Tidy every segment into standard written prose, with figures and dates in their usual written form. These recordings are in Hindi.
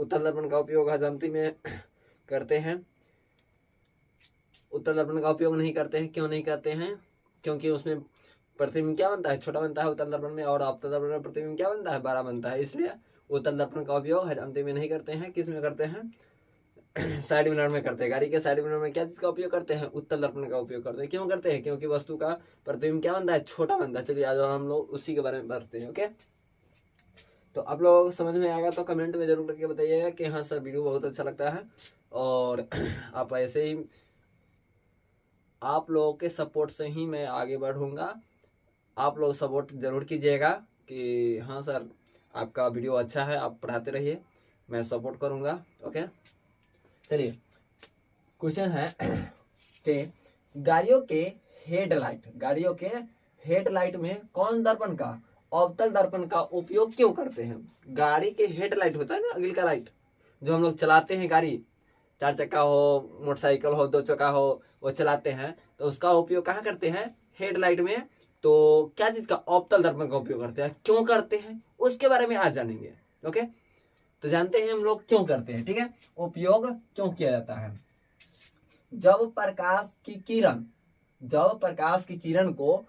उत्तल दर्पण का उपयोग हजामती में करते हैं। उत्तल दर्पण का उपयोग नहीं करते हैं। क्यों नहीं करते हैं? क्योंकि उसमें प्रतिबिंब क्या बनता है? छोटा बनता है उत्तल दर्पण में, और अवतल दर्पण में प्रतिबिंब क्या बनता है? बड़ा बनता है। इसलिए उत्तल दर्पण का उपयोग हजामती में नहीं करते हैं। किस में करते हैं? साइड मिरर में करते हैं। गाड़ी के साइड मिरर में क्या चीज का उपयोग करते हैं? उत्तल दर्पण का उपयोग करते हैं। क्यों करते हैं? क्योंकि वस्तु का प्रतिबिंब क्या बनता है? छोटा बनता है। चलिए आज हम लोग उसी के बारे में पढ़ते हैं। ओके, तो आप लोगों को समझ में आएगा तो कमेंट में जरूर करके बताइएगा कि हाँ सर वीडियो बहुत अच्छा लगता है, और आप ऐसे ही आप लोगों के सपोर्ट से ही मैं आगे बढ़ूंगा। आप लोग सपोर्ट जरूर कीजिएगा कि हाँ सर आपका वीडियो अच्छा है, आप पढ़ाते रहिए, मैं सपोर्ट करूंगा। ओके, चलिए क्वेश्चन है कि गाड़ियों के हेडलाइट में कौन दर्पण का अवतल दर्पण का उपयोग क्यों करते हैं? गाड़ी के हेडलाइट होता है ना, अगली का लाइट, जो हम लोग चलाते हैं, गाड़ी 4 चक्का हो, मोटरसाइकिल हो, 2 चक्का हो, वो चलाते हैं, तो उसका उपयोग कहाँ करते हैं? हेडलाइट में। तो क्या चीज का? अवतल दर्पण का उपयोग करते हैं। क्यों करते हैं उसके बारे में आज जानेंगे। ओके, तो जानते हैं हम लोग क्यों करते हैं। ठीक है, उपयोग क्यों किया जाता है। जब प्रकाश की किरण को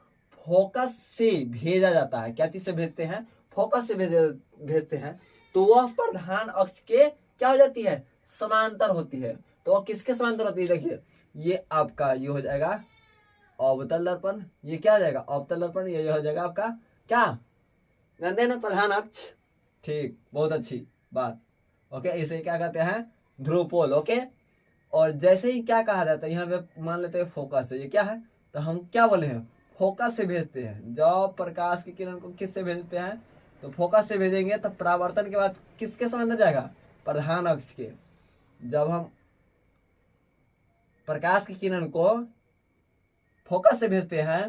फोकस से भेजा जाता है, क्या चीज से भेजते हैं? फोकस से भेजते हैं, तो वह प्रधान अक्ष के क्या हो जाती है? समांतर होती है। तो वह किसके समांतर होती है? देखिए, ये आपका ये हो जाएगा अवतल दर्पण, ये क्या हो जाएगा? अवतल दर्पण, ये हो जाएगा आपका क्या? जानते हैं ना, प्रधान अक्ष। ठीक, बहुत अच्छी बात। ओके, इसे क्या कहते हैं? ध्रुवपोल। ओके, और जैसे ही क्या कहा जाता है, यहाँ पे मान लेते हैं फोकस है, ये क्या है? तो हम क्या बोले हैं? फोकस से भेजते हैं। जब प्रकाश की किरण को किससे भेजते हैं? तो फोकस से भेजेंगे, तो परावर्तन के बाद किसके समांतर जाएगा? प्रधान अक्ष के। जब हम प्रकाश की किरण को फोकस से भेजते हैं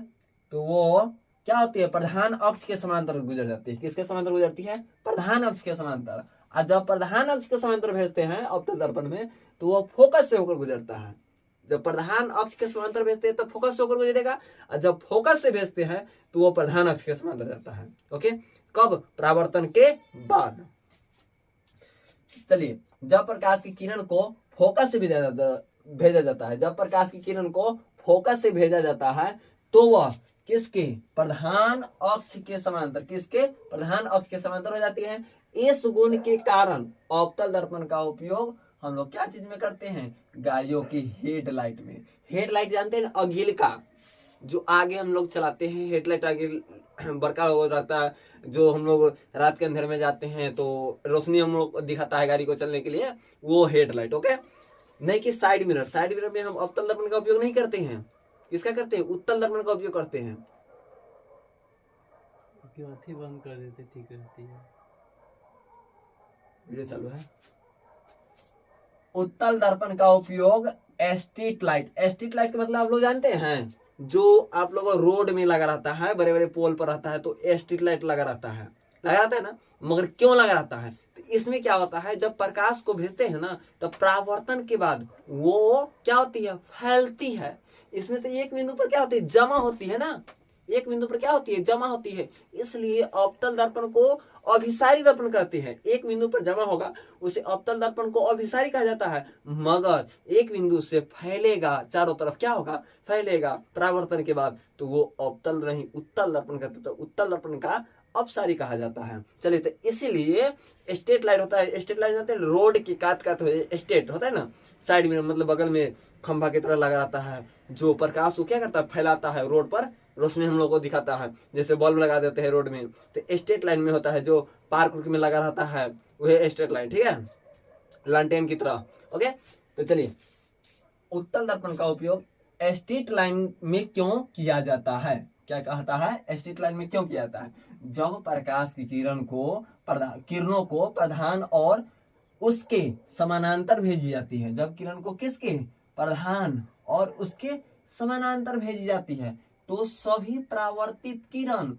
तो वो क्या होती है? प्रधान अक्ष के समांतर गुजर जाती है। किसके समांतर गुजरती है? प्रधान अक्ष के समांतर। और जब प्रधान अक्ष के समांतर भेजते हैं अवतल दर्पण में, तो वो फोकस से होकर गुजरता है। जब प्रधान अक्ष के समांतर भेजते हैं तो फोकस से होकर गुजरेगा, और जब फोकस से भेजते हैं तो वो प्रधान अक्ष के समांतर जाता है। ओके, कब? परावर्तन के बाद। चलिए, जब प्रकाश की किरण को फोकस से भेजा जाता है, जब प्रकाश की किरण को फोकस से भेजा जाता है, तो वह किसके? प्रधान अक्ष के समांतर, किसके? प्रधान अक्ष के समांतर हो जाती है। इस गुण के कारण अवतल दर्पण का उपयोग हम लोग क्या चीज में करते हैं? गाड़ियों की हेडलाइट में। हेडलाइट जानते हैं? अगिल का, जो आगे हम लोग चलाते हैं, हेडलाइट आगे बड़का हो रहता है, जो हम लोग रात के अंधेरे में जाते हैं तो रोशनी हम लोग दिखाता है गाड़ी को चलने के लिए, वो हेडलाइट। ओके, नहीं कि साइड मिरर में हम अवतल दर्पण का उपयोग नहीं करते हैं। किसका करते हैं? उत्तल दर्पण का उपयोग करते हैं। बंद कर देते ठीक रहती है। वीडियो चालू है। उत्तल दर्पण का उपयोग स्ट्रीट लाइट का मतलब आप लोग जानते हैं? जो आप लोग रोड में लगा रहता है, बड़े बड़े पोल पर रहता है, तो स्ट्रीट लाइट लगा रहता है ना। मगर क्यों लगा रहता है? तो इसमें क्या होता है, जब प्रकाश को भेजते हैं ना, तो परावर्तन के बाद वो क्या होती है? फैलती है। इसमें तो एक बिंदु पर क्या होती है? जमा होती है ना, एक बिंदु पर क्या होती है? जमा होती है। इसलिए अवतल दर्पण को अभिसारी दर्पण कहते हैं। एक बिंदु पर जमा होगा, उसे अवतल दर्पण को अभिसारी कहा जाता है। मगर एक बिंदु से फैलेगा, चारों तरफ क्या होगा? फैलेगा परावर्तन के बाद, तो वो अवतल नहीं उत्तल दर्पण कहते, तो उत्तल दर्पण का अपसारी कहा जाता है। चलिए, तो इसीलिए स्ट्रेट लाइट होता है। स्ट्रेट लाइट जानते हैं? रोड के काट स्ट्रेट होता है ना, साइड में मतलब बगल में खंभा की तरह लगा रहता है, जो प्रकाश को क्या करता है? फैलाता है, रोड पर रोशनी हम लोग को दिखाता है। जैसे बल्ब लगा देते हैं रोड में, तो स्ट्रेट लाइन में होता है, जो पार्क में लगा रहता है, वह स्ट्रेट लाइन। ठीक है, लालटेन की तरह। ओके, तो चलिए, उत्तल दर्पण का उपयोग स्ट्रीट लाइन में क्यों किया जाता है? क्या कहता है? स्ट्रीट लाइन में क्यों किया जाता है? जब प्रकाश की किरणों को प्रधान और उसके समानांतर भेजी जाती है, जब किरण को किसके? प्रधान और उसके समानांतर भेजी जाती है, तो सभी परावर्तित किरण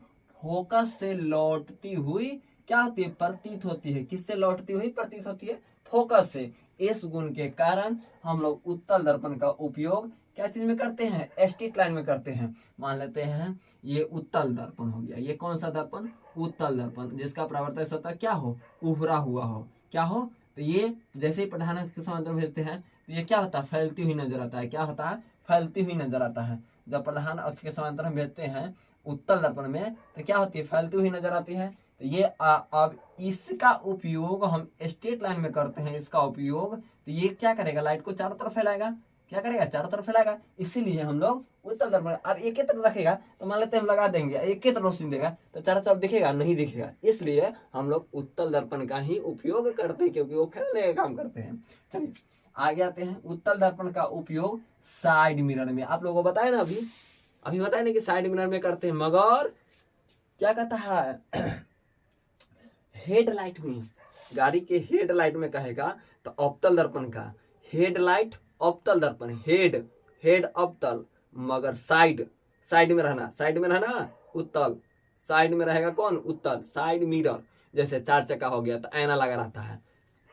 फोकस से लौटती हुई क्या होती है? प्रतीत होती है। किससे लौटती हुई प्रतीत होती है? फोकस से। इस गुण के कारण हम लोग उत्तल दर्पण का उपयोग क्या चीज में करते हैं? स्ट्रीट लाइन में करते हैं। मान लेते हैं ये उत्तल दर्पण हो गया। ये कौन सा दर्पण? उत्तल दर्पण, जिसका परावर्तक सतह क्या हो? उभरा हुआ हो। क्या हो? तो ये जैसे ही प्रधान अक्ष के समांतर भेजते हैं तो ये क्या होता है, फैलती हुई नजर आता है। क्या होता है, फैलती हुई नजर आता है। जब प्रधान अक्ष के समांतर हम भेजते हैं उत्तल दर्पण में तो क्या होती है, फैलती हुई नजर आती है। तो ये अब इसका उपयोग हम स्ट्रेट लाइन में करते हैं, इसका उपयोग। तो ये क्या करेगा, लाइट को चारों तरफ फैलाएगा। क्या करेगा, चारों तरफ फैलाएगा। इसीलिए हम लोग उत्तल दर्पण, अब एक ही तरफ रखेगा तो मान लेते हैं हम लगा देंगे, एक ही तरफ रोशनी देगा तो चारों तरफ दिखेगा नहीं, दिखेगा। इसलिए हम लोग उत्तल दर्पण का ही उपयोग करते हैं, क्योंकि वो फैलने का काम करते हैं। चलिए आगे आते हैं। उत्तल दर्पण का उपयोग साइड मिरर में, आप लोगों को बताया ना, अभी बताया ना कि साइड मिरर में करते हैं, मगर क्या कहता है हेडलाइट में, गाड़ी के हेडलाइट में कहेगा तो अवतल दर्पण का हेडलाइट अवतल दर्पण, हेड अवतल, मगर साइड में रहना उत्तल, साइड में रहेगा कौन, उत्तल। साइड मिरर, जैसे 4 चक्का हो गया तो ऐना लगा रहता है।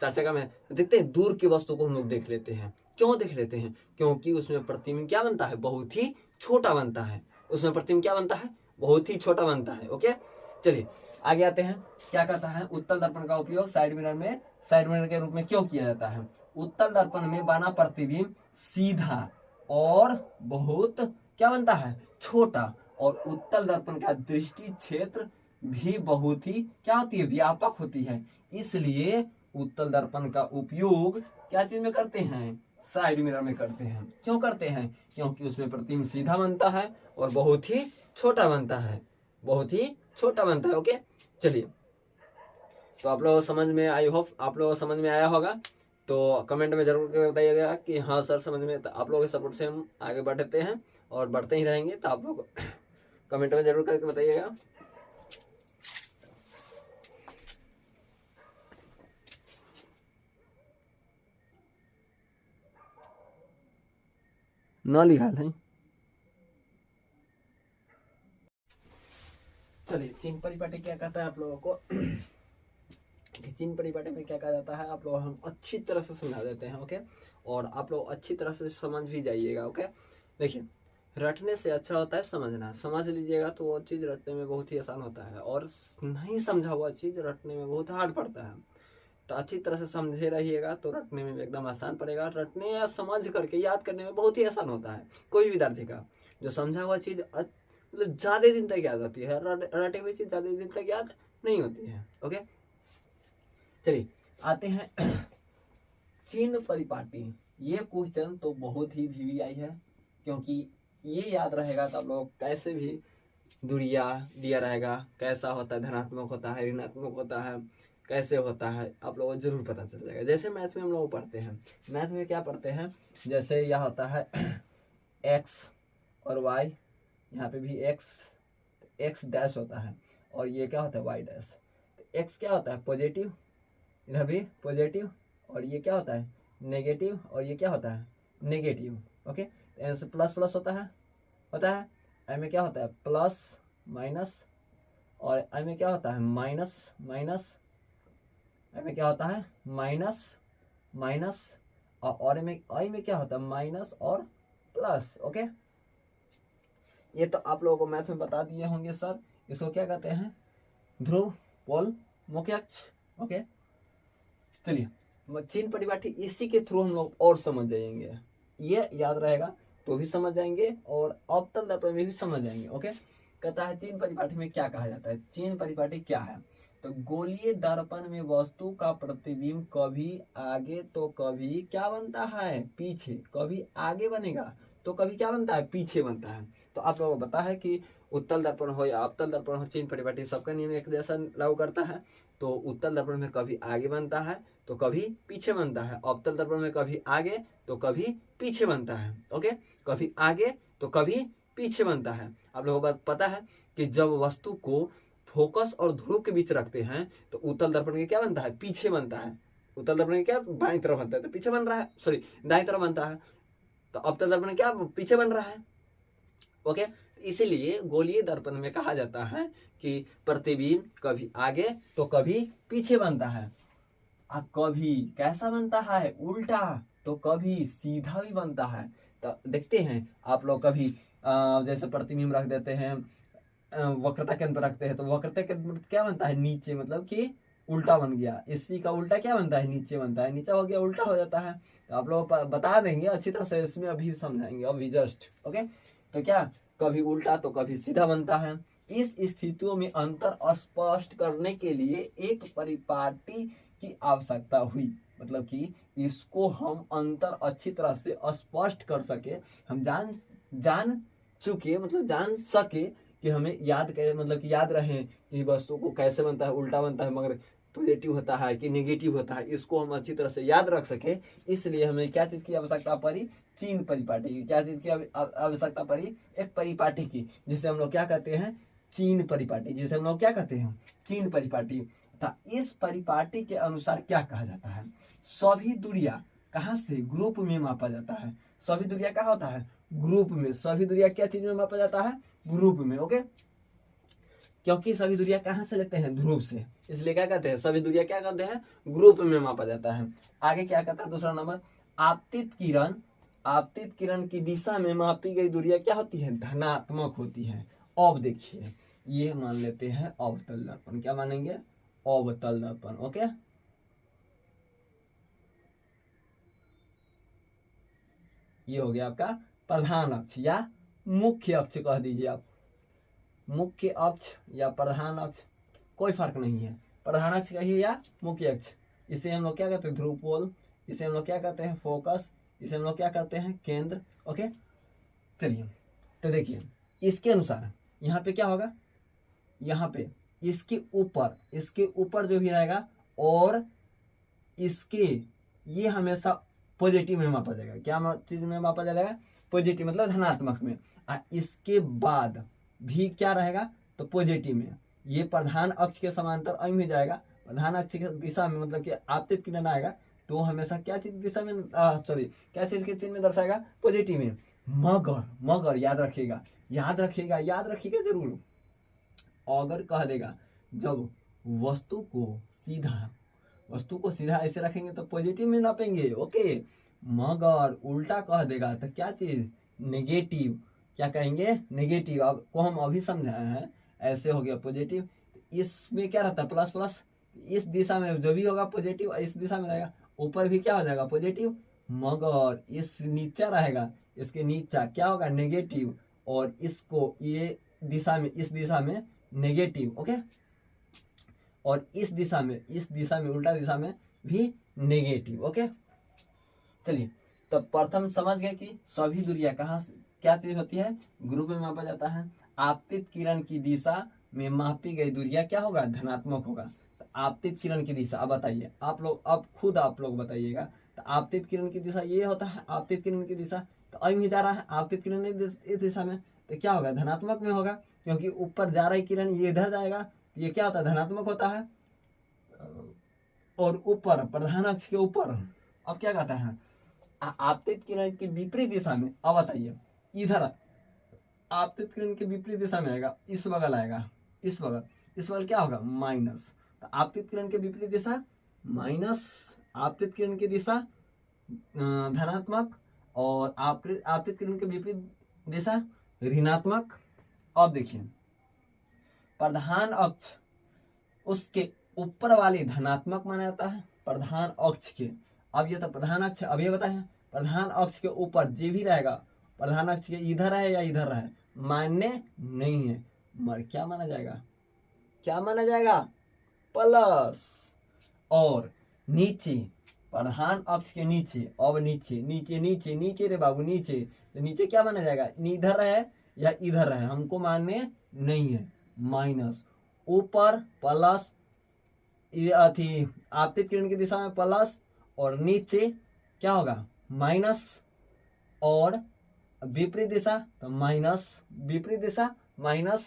4 चक्का में देखते हैं दूर की वस्तु को हम लोग देख लेते हैं। क्यों देख लेते हैं, क्योंकि उसमें प्रतिबिंब क्या बनता है, बहुत ही छोटा बनता है। उसमें प्रतिबिंब क्या बनता है, बहुत ही छोटा बनता है। ओके, चलिए आगे आते हैं। क्या कहता है, उत्तल दर्पण का उपयोग साइड मिरर के रूप में क्यों किया जाता है। उत्तल दर्पण में बना प्रतिबिंब सीधा और बहुत क्या बनता है, छोटा, और उत्तल दर्पण का दृष्टि क्षेत्र भी बहुत ही क्या होती है, व्यापक होती है। इसलिए उत्तल दर्पण का उपयोग क्या चीज में करते हैं, साइड मिरर में करते हैं। क्यों करते हैं, क्योंकि उसमें प्रतिबिंब सीधा बनता है और बहुत ही छोटा बनता है, बहुत ही छोटा बनता है। ओके, चलिए तो आप लोग समझ में, आई होप आप लोग समझ में आया होगा। तो कमेंट में जरूर करके बताइएगा कि हाँ सर समझ में। तो आप लोगों के सपोर्ट से हम आगे बढ़ते हैं और बढ़ते ही रहेंगे। तो आप लोग कमेंट में जरूर करके बताइएगा। न लिखा है। चलिए चिन्ह परिपाटी क्या कहता है आप लोगों को चिन्ह परिपाटी में क्या कहा जाता है, आप लोग हम अच्छी तरह से समझा देते हैं। ओके, और आप लोग अच्छी तरह से समझ भी जाइएगा। ओके, देखिए रटने से अच्छा होता है समझना। समझ लीजिएगा तो वो चीज़ रटने में बहुत ही आसान होता है, और नहीं समझा हुआ चीज़ रटने में बहुत हार्ड पड़ता है। तो अच्छी तरह से समझे रहिएगा तो रटने में एकदम आसान पड़ेगा। रटने या समझ करके याद करने में बहुत ही आसान होता है कोई भी विद्यार्थी का। जो समझा हुआ चीज़ मतलब ज़्यादा दिन तक याद होती है, रटे हुई चीज़ ज़्यादा दिन तक याद नहीं होती है। ओके, चलिए आते हैं चिन्ह परिपाटी। ये क्वेश्चन तो बहुत ही VVI है, क्योंकि ये याद रहेगा तो आप लोग कैसे भी दूरिया दिया रहेगा, कैसा होता है, धनात्मक होता है, ऋणात्मक होता है, कैसे होता है, आप लोगों को जरूर पता चल जाएगा। जैसे मैथ में हम लोग पढ़ते हैं, मैथ में क्या पढ़ते हैं, जैसे यह होता है x और y, यहाँ पे भी x डैश होता है, और ये क्या होता है y डैश। तो x क्या होता है पॉजिटिव, इधर भी पॉजिटिव, और ये क्या होता है नेगेटिव, और ये क्या होता है नेगेटिव। ओके, तो प्लस प्लस होता है आई में क्या होता है प्लस माइनस, और आई में क्या होता है माइनस माइनस, आई में क्या होता है माइनस माइनस, और आई में क्या होता है माइनस और प्लस। ओके, ये तो आप लोगों को मैथ में बता दिए होंगे सर। इसको क्या कहते हैं, ध्रुव, पोल, मुख्य अक्ष। ओके, चलिए चिन्ह परिपाटी इसी के थ्रू हम लोग और समझ जाएंगे। ये याद रहेगा तो भी समझ जाएंगे, और अवतल दर्पण में भी समझ जाएंगे। ओके, कहता है चिन्ह परिपाटी में क्या कहा जाता है। चिन्ह परिपाटी क्या है, तो गोलीय दर्पण में वस्तु का प्रतिबिंब कभी आगे तो कभी क्या बनता है पीछे, कभी आगे बनेगा तो कभी क्या बनता है पीछे बनता है। तो आप लोगों को पता है कि उत्तल दर्पण हो या अवतल दर्पण हो, चिन्ह परिपाटी सबका नियम एक जैसा लागू करता है। तो उत्तल दर्पण में कभी आगे बनता है तो कभी पीछे बनता है, अवतल दर्पण में कभी आगे तो कभी पीछे बनता है। ओके, कभी आगे तो कभी पीछे बनता है। आप लोगों को पता है कि जब वस्तु को फोकस और ध्रुव के बीच रखते हैं तो उत्तल दर्पण के क्या बनता है पीछे बनता है। उत्तल दर्पण के क्या बाईं तरफ बनता है तो पीछे बन रहा है, सॉरी दाईं तरफ बनता है, तो अवतल दर्पण क्या पीछे बन रहा है। ओके, इसीलिए गोलीय दर्पण में कहा जाता है कि प्रतिबिंब कभी आगे तो कभी पीछे बनता है। अब कभी कैसा बनता है उल्टा, तो कभी सीधा भी बनता है। तो देखते हैं आप लोग कभी जैसे प्रतिबिंब रख देते हैं वक्रता केंद्र पर रखते हैं, तो वक्रता केंद्र क्या बनता है नीचे, मतलब कि उल्टा बन गया, इसी का उल्टा क्या बनता है, नीचे बनता है, नीचा हो गया उल्टा हो जाता है। तो आप लोग बता देंगे अच्छी तरह से, इसमें अभी समझाएंगे अभी जस्ट। ओके, तो क्या कभी उल्टा तो कभी सीधा बनता है। इस स्थितियों में अंतर स्पष्ट करने के लिए एक परिपाटी की आवश्यकता हुई, मतलब कि इसको हम अंतर अच्छी तरह से स्पष्ट कर सके, हम जान चुके, मतलब जान सके कि हमें याद कैसे, मतलब कि याद रहे कि वस्तु को कैसे बनता है, उल्टा बनता है मगर पॉजिटिव होता है कि नेगेटिव होता है, इसको हम अच्छी तरह से याद रख सके। इसलिए हमें क्या चीज की आवश्यकता पड़ी, चीन परिपाटी की। क्या चीज की आवश्यकता पड़ी, एक परिपाटी की, जिसे हम लोग क्या कहते हैं, चीन परिपाटी, जिसे हम लोग क्या कहते हैं, चीन परिपाटी। इस परिपाटी के अनुसार क्या कहा जाता है, सभी दूरियां कहाँ से, ग्रुप में मापा जाता है। सभी दूरियां क्या होता है, ग्रुप में। सभी दूरियां क्या चीज में मापा जाता है, ग्रुप में। ओके, क्योंकि सभी दूरियां कहाँ से लेते हैं, ध्रुव से, इसलिए क्या कहते हैं, सभी दूरियां क्या कहते हैं, ग्रुप में मापा जाता है। आगे क्या कहता है दूसरा नंबर, आपतित किरण की दिशा में मापी गई दूरियां क्या होती है, धनात्मक होती है। अब देखिए ये मान लेते हैं अवतल दर्पण, क्या मानेंगे, अवतल दर्पण। ओके, ये हो गया आपका प्रधान अक्ष या मुख्य अक्ष कह दीजिए आप, मुख्य अक्ष या प्रधान अक्ष कोई फर्क नहीं है, प्रधान अक्ष कहिए या मुख्य अक्ष। इसे हम लोग क्या कहते हैं, ध्रुव पोल, इसे हम लोग क्या कहते हैं, फोकस, इसे हम लोग क्या कहते हैं, केंद्र। ओके, चलिए तो देखिए इसके अनुसार यहाँ पे क्या होगा, यहाँ पे इसके ऊपर जो भी रहेगा और इसके, ये हमेशा पॉजिटिव में मापा जाएगा। क्या चीज में मापा जाएगा, पॉजिटिव मतलब धनात्मक में। इसके बाद भी क्या रहेगा, तो पॉजिटिव में। ये प्रधान अक्ष के समांतर अम ही जाएगा, प्रधान अक्ष की दिशा में, मतलब कि आपतित किरण आएगा तो हमेशा क्या चीज दिशा में, सॉरी क्या चीज के चिन्ह में दर्शाएगा, पॉजिटिव में। मगर याद रखिएगा जरूर, अगर कह देगा जब वस्तु को सीधा ऐसे रखेंगे तो पॉजिटिव में नापेंगे। ओके, मगर उल्टा कह देगा तो क्या चीज, नेगेटिव, क्या कहेंगे, नेगेटिव। अब को हम अभी समझाए हैं, ऐसे हो गया पॉजिटिव, इसमें क्या रहता है, प्लस प्लस, इस दिशा में जो भी होगा पॉजिटिव इस दिशा में रहेगा, ऊपर भी क्या हो जाएगा, पॉजिटिव। मगर इस नीचा रहेगा, इसके नीचा क्या होगा, नेगेटिव, और इसको ये दिशा में, इस दिशा में नेगेटिव। ओके, और इस दिशा में उल्टा दिशा में भी नेगेटिव। ओके, चलिए तो प्रथम समझ गए कि सभी दूरियां कहाँ क्या चीज होती है, ग्रुप में मापा जाता है। आपतित किरण की दिशा में मापी गई दूरियां क्या होगा, धनात्मक होगा। तो आपतित किरण की दिशा, अब बताइए आप लोग, अब खुद आप लोग बताइएगा। तो आपतित किरण की दिशा ये होता है, आपतित किरण की दिशा तो अम ही जा रहा है, आपतित किरण इस दिशा में, तो क्या होगा, धनात्मक में होगा, क्योंकि ऊपर जा रही किरण ये इधर जाएगा, ये क्या होता है, धनात्मक होता है। और ऊपर प्रधान अक्ष के ऊपर अब क्या कहता है, आपतित किरण की विपरीत दिशा में। अब बताइए इधर आपतित किरण के विपरीत दिशा में आएगा, इस बगल आएगा, इस बगल क्या होगा, माइनस। तो आपतित किरण के विपरीत दिशा माइनस, आपतित किरण की दिशा धनात्मक, और आपतित किरण के विपरीत दिशा ऋणात्मक। अब देखिए प्रधान अक्ष उसके ऊपर वाली धनात्मक माना जाता है, प्रधान अक्ष के, अब ये तो प्रधान अक्ष, अब ये बताए प्रधान अक्ष के ऊपर जो भी रहेगा, प्रधान अक्ष के इधर है या इधर है, मान्य नहीं है, मर क्या माना जाएगा, प्लस। और नीचे प्रधान अक्ष के नीचे, अब नीचे रे बाबू, नीचे, तो नीचे क्या माना जाएगा, इधर है या इधर है, हमको मानने नहीं है, माइनस। ऊपर प्लस, ये आपतित किरण की दिशा में प्लस, और नीचे क्या होगा, माइनस, और विपरीत दिशा तो माइनस, विपरीत दिशा माइनस,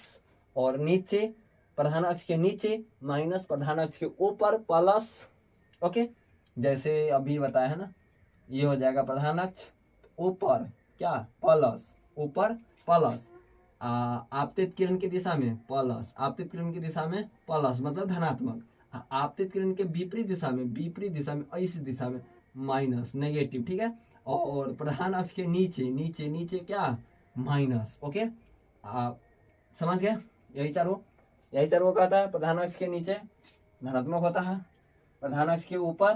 और नीचे प्रधान अक्ष के नीचे माइनस, प्रधान अक्ष के ऊपर प्लस। ओके, जैसे अभी बताया है ना, ये हो जाएगा प्रधान अक्ष ऊपर क्या, प्लस, ऊपर प्लस, आपतित किरण की दिशा में प्लस, आपतित किरण की दिशा में प्लस मतलब धनात्मक, आपतित किरण के विपरीत दिशा में इस दिशा में माइनस, नेगेटिव। ठीक है, और प्रधान अक्ष के नीचे क्या, माइनस। ओके, समझ गए, यही चारों कहता है, प्रधान अक्ष के नीचे धनात्मक होता है, प्रधान अक्ष के ऊपर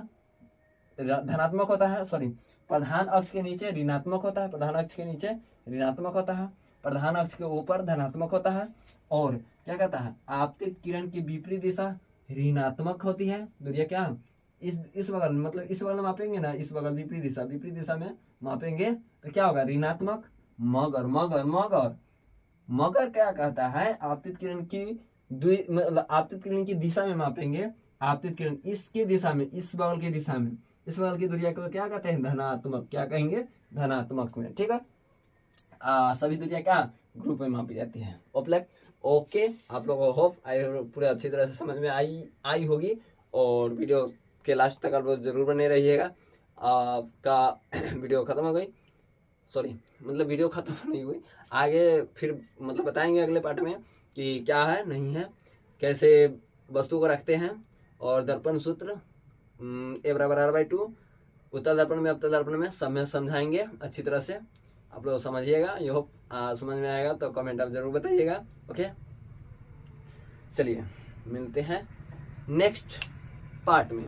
धनात्मक होता है, सॉरी प्रधान अक्ष के नीचे ऋणात्मक होता है, प्रधान अक्ष के नीचे ऋणात्मक होता है, प्रधान अक्ष के ऊपर धनात्मक होता है। और क्या कहता है, आपतित किरण की विपरीत दिशा ऋणात्मक होती है। दूरिया क्या, इस बगल में, मतलब इस बगल में मापेंगे ना, इस बगल विपरीत दिशा में मापेंगे तो क्या होगा, ऋणात्मक। मगर मगर मगर मगर क्या कहता है, आपतित किरण की मतलब आपतित किरण की दिशा में मापेंगे, आपतित किरण इसके दिशा में, इस बगल की दिशा में, इस बगल की दूरिया को क्या कहते हैं, धनात्मक। क्या कहेंगे, धनात्मक में। ठीक है, सभी दूरियां क्या ग्रुप में मापी जाती है। ओके, आप लोगों को होप पूरे अच्छी तरह से समझ में आई होगी। और वीडियो के लास्ट तक आप लोग जरूर बने रहिएगा। आपका वीडियो खत्म हो गई, सॉरी मतलब वीडियो खत्म नहीं हुई, आगे फिर मतलब बताएंगे अगले पार्ट में कि क्या है नहीं है, कैसे वस्तु को रखते हैं। और दर्पण सूत्र A=R/2 उत्तल दर्पण में अवतल दर्पण में सब में समझाएंगे अच्छी तरह से। आप लोग समझिएगा, ये होप समझ में आएगा तो कमेंट आप जरूर बताइएगा। ओके, चलिए मिलते हैं नेक्स्ट पार्ट में।